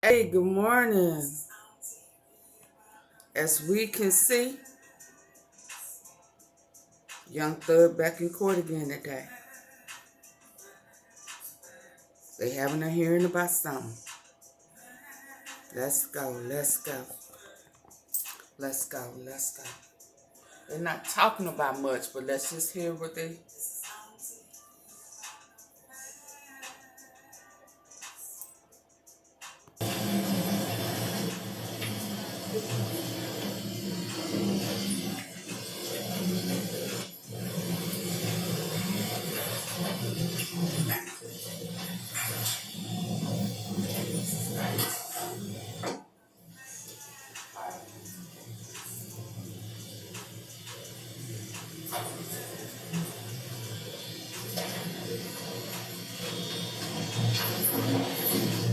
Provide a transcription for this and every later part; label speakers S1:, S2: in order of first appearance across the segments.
S1: Hey, good morning. As we can see, Young Thug back in court again today. They having a hearing about something. Let's go, let's go. Let's go, let's go. They're not talking about much, but let's just hear what they...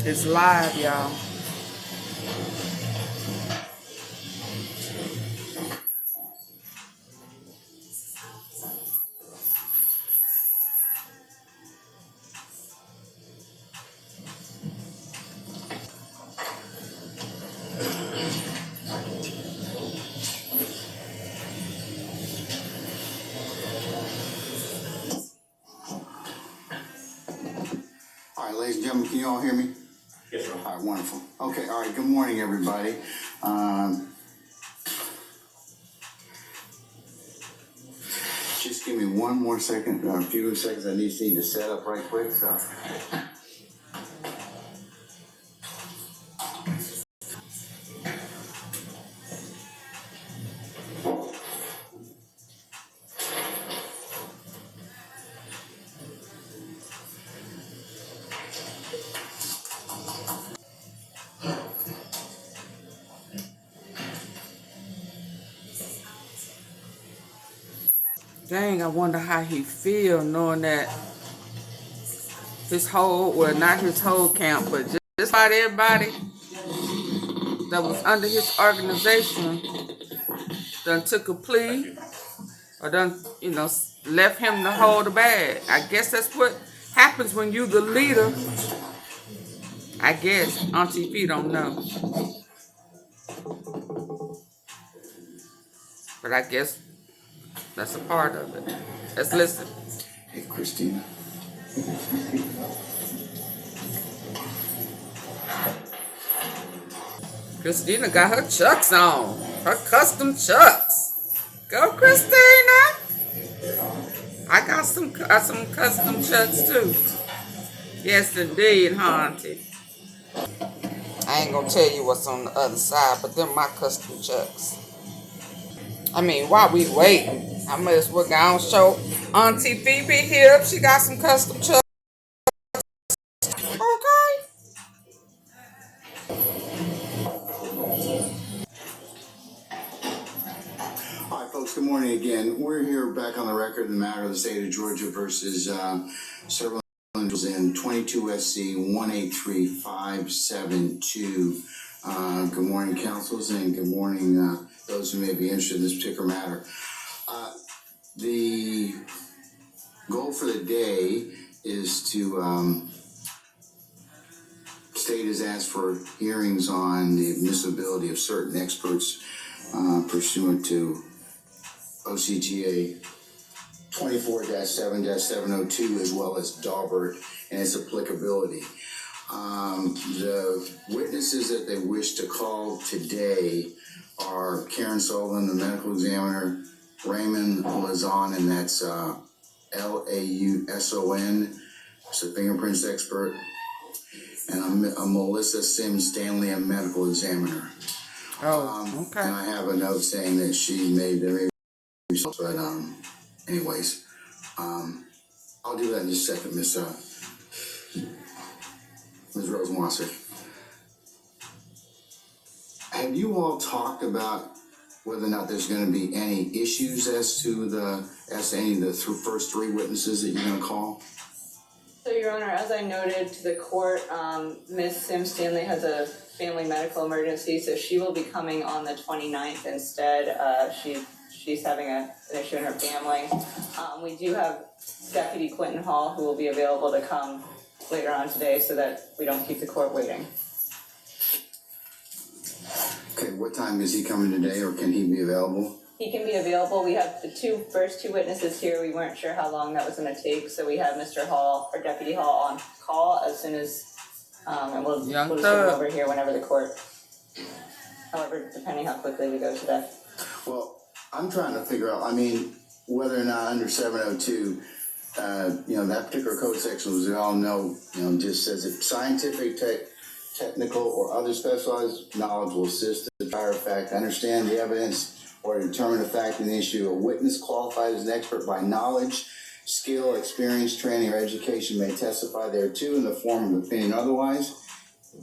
S1: It's live, y'all.
S2: All right, ladies and gentlemen, can you all hear me?
S3: Yes, sir.
S2: All right, wonderful. Okay, all right, good morning, everybody. Just give me one more second, a few seconds. I need to set up right quick. So.
S1: Dang, I wonder how he feel knowing that his whole, well, not his whole camp, but just about everybody that was under his organization done took a plea or done, left him to hold the bag. I guess that's what happens when you the leader. I guess AunTeaFee don't know. But I guess that's a part of it. Let's listen.
S2: Hey, Christina.
S1: Christina got her chucks on. Her custom chucks. Go, Christina. I got some custom chucks too. Yes, indeed, Auntie. I ain't gonna tell you what's on the other side, but they're my custom chucks. I mean, while we waiting, I may as well go and show AunTeaFee be here. She got some custom chucks. Okay.
S2: All right, folks, good morning again. We're here back on the record in the matter of the state of Georgia versus several individuals in 22 SC 183572. Good morning, councils, and good morning, those who may be interested in this particular matter. The goal for the day is to state has asked for hearings on the admissibility of certain experts pursuant to OCGA 24-7-702 as well as Daubert and its applicability. The witnesses that they wish to call today are Karen Sullivan, the medical examiner, Raymond Lazon, and that's Lauson, it's a fingerprints expert, and a Melissa Sims Stanley, a medical examiner.
S1: Oh, okay.
S2: And I have a note saying that she made the results, but anyways, I'll do that in just a second, Ms. Rosenwasser. Have you all talked about whether or not there's going to be any issues as to any of the first three witnesses that you're going to call?
S4: So, Your Honor, as I noted to the court, Ms. Sims Stanley has a family medical emergency, so she will be coming on the 29th instead. She's having an issue in her family. We do have Deputy Quentin Hall, who will be available to come later on today so that we don't keep the court waiting.
S2: what time is he coming today, or can he be available?
S4: He can be available. We have the first two witnesses here. We weren't sure how long that was gonna take, so we have Mr. Hall, or Deputy Hall, on call as soon as, and we'll just bring him over here whenever the court, however, depending how quickly we go today.
S2: Well, I'm trying to figure out, I mean, whether or not under 702, that particular code section, as we all know, just says if scientific, technical, or other specialized knowledge will assist the trier of fact, understand the evidence, or determine the fact in the issue. A witness qualified as an expert by knowledge, skill, experience, training, or education may testify thereto in the form of opinion otherwise.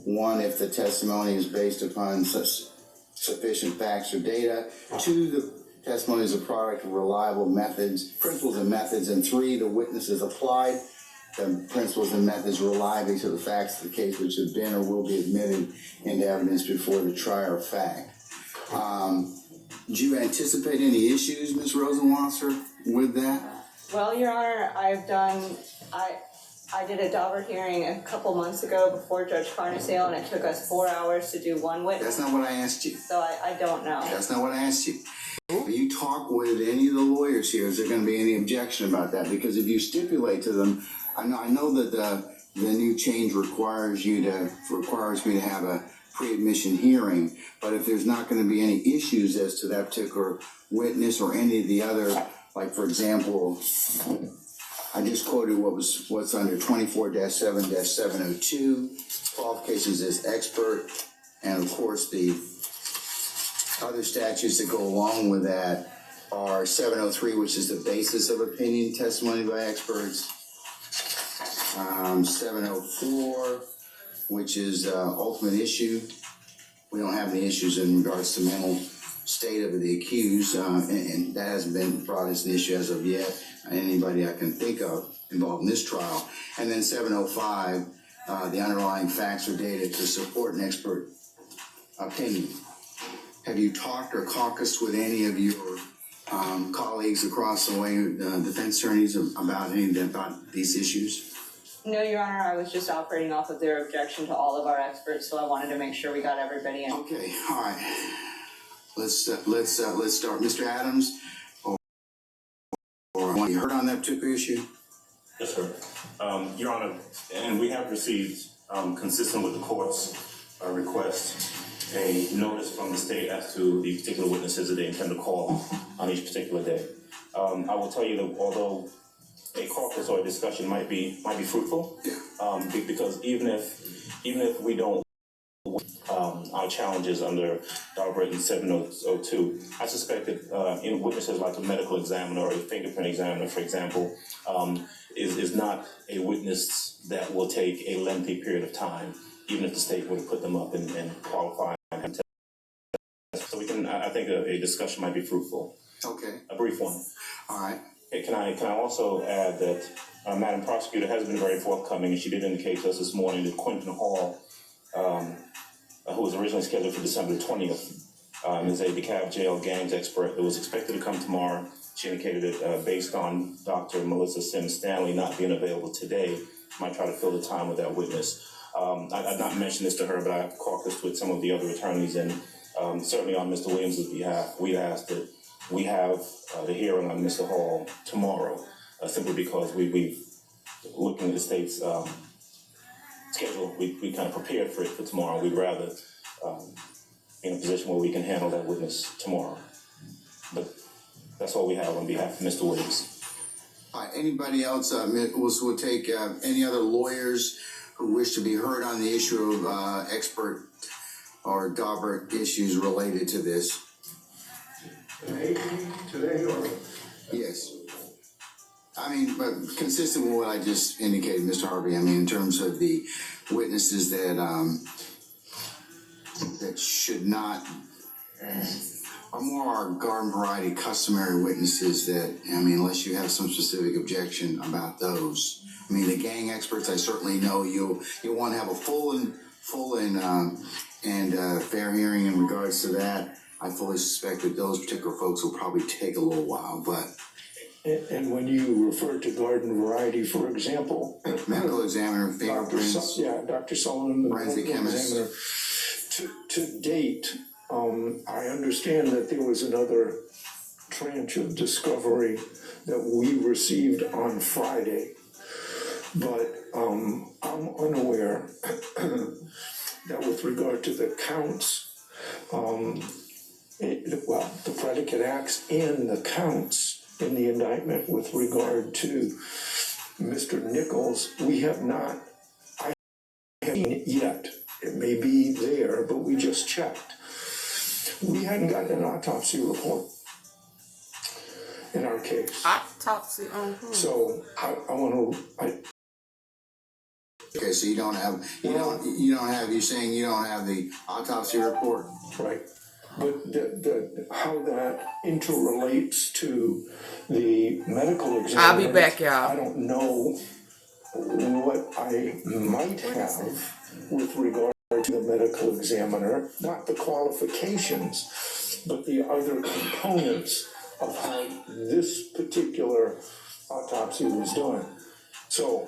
S2: One, if the testimony is based upon such sufficient facts or data. Two, the testimony is a product of reliable methods, principles and methods. And three, the witness has applied the principles and methods reliably to the facts of the case which have been or will be admitted into evidence before the trier of fact. Do you anticipate any issues, Ms. Rosenwasser, with that?
S4: Well, Your Honor, I did a Daubert hearing a couple months ago before Judge Carnesale, and it took us 4 hours to do one witness.
S2: That's not what I asked you.
S4: So I don't know.
S2: That's not what I asked you. Have you talked with any of the lawyers here? Is there going to be any objection about that? Because if you stipulate to them, I know that the new change requires me to have a pre-admission hearing, but if there's not going to be any issues as to that particular witness or any of the other, like for example, I just quoted what's under 24-7-702, qualifications as expert, and of course the other statutes that go along with that are 703, which is the basis of opinion testimony by experts, 704, which is ultimate issue. We don't have any issues in regards to mental state of the accused, and that hasn't been brought as an issue as of yet. Anybody I can think of involved in this trial. And then 705, the underlying facts or data to support an expert opinion. Have you talked or caucused with any of your colleagues across the way, defense attorneys, about these issues?
S4: No, Your Honor, I was just operating off of their objection to all of our experts, so I wanted to make sure we got everybody in.
S2: Okay, all right. Let's start. Mr. Adams, or you heard on that particular issue?
S3: Yes, sir. Your Honor, and we have received, consistent with the court's request, a notice from the state as to the particular witnesses that they intend to call on each particular day. I will tell you that although a caucus or a discussion might be fruitful, because even if we don't our challenges under Daubert and 702, I suspect that in witnesses like a medical examiner or a fingerprint examiner, for example, is not a witness that will take a lengthy period of time, even if the state were to put them up and qualify. So we can, I think a discussion might be fruitful.
S2: Okay.
S3: A brief one.
S2: All right.
S3: Can I also add that Madam Prosecutor has been very forthcoming, and she did indicate to us this morning that Quentin Hall, who was originally scheduled for December 20th, is a DeKalb jail gangs expert that was expected to come tomorrow. She indicated that based on Dr. Melissa Sims Stanley not being available today, might try to fill the time with that witness. I'd not mentioned this to her, but I've caucused with some of the other attorneys, and certainly on Mr. Williams' behalf, we asked that we have the hearing on Mr. Hall tomorrow, simply because we've looking at the state's schedule, we kind of prepared for it for tomorrow. We'd rather be in a position where we can handle that witness tomorrow. But that's all we have on behalf of Mr. Williams.
S2: All right, anybody else, we'll take any other lawyers who wish to be heard on the issue of expert or Daubert issues related to this?
S5: Today or?
S2: Yes. I mean, but consistent with what I just indicated, Mr. Harvey, I mean, in terms of the witnesses that that should not, are more our garden variety customary witnesses that, I mean, unless you have some specific objection about those. I mean, the gang experts, I certainly know you'll want to have a full and fair hearing in regards to that. I fully suspect that those particular folks will probably take a little while, but.
S5: And when you refer to garden variety, for example.
S2: Medical examiner, fingerprints.
S5: Dr. Sullivan, the
S2: forensic
S5: medical
S2: chemist.
S5: examiner. To date, I understand that there was another tranche of discovery that we received on Friday. But I'm unaware that with regard to the counts, the predicate acts and the counts in the indictment with regard to Mr. Nichols, we have not, I haven't seen it yet. It may be there, but we just checked. We hadn't gotten an autopsy report in our case.
S1: Autopsy on who?
S5: So I want to,
S2: Okay, so you're saying you don't have the autopsy report?
S5: right. But how that interrelates to the medical examiner.
S1: I'll be back, y'all.
S5: I don't know what I might have with regard to the medical examiner, not the qualifications, but the other components of how this particular autopsy was done. So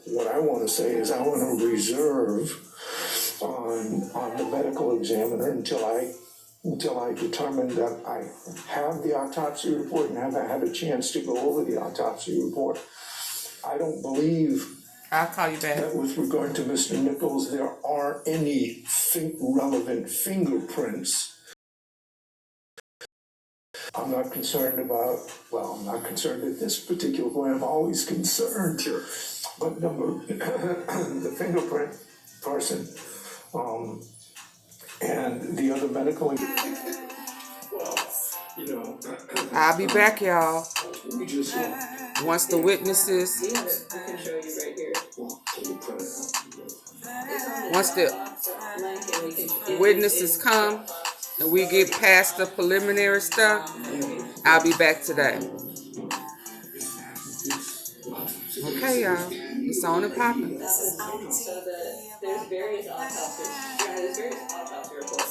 S5: what I want to say is I want to reserve on the medical examiner until I determine that I have the autopsy report and have had a chance to go over the autopsy report. I don't believe
S1: I'll call you back.
S5: that with regard to Mr. Nichols, there are any relevant fingerprints. I'm not concerned about, I'm not concerned at this particular point, I'm always concerned.
S2: Sure.
S5: But the fingerprint person, and the other medical,
S1: I'll be back, y'all.
S5: we just,
S1: Once the witnesses,
S4: We have it, I can show you right here.
S1: once the
S4: Link and we can.
S1: witnesses come and we get past the preliminary stuff, I'll be back today. Okay, y'all. It's on and popping.
S4: So there's various autopsies. There's various autopsy reports.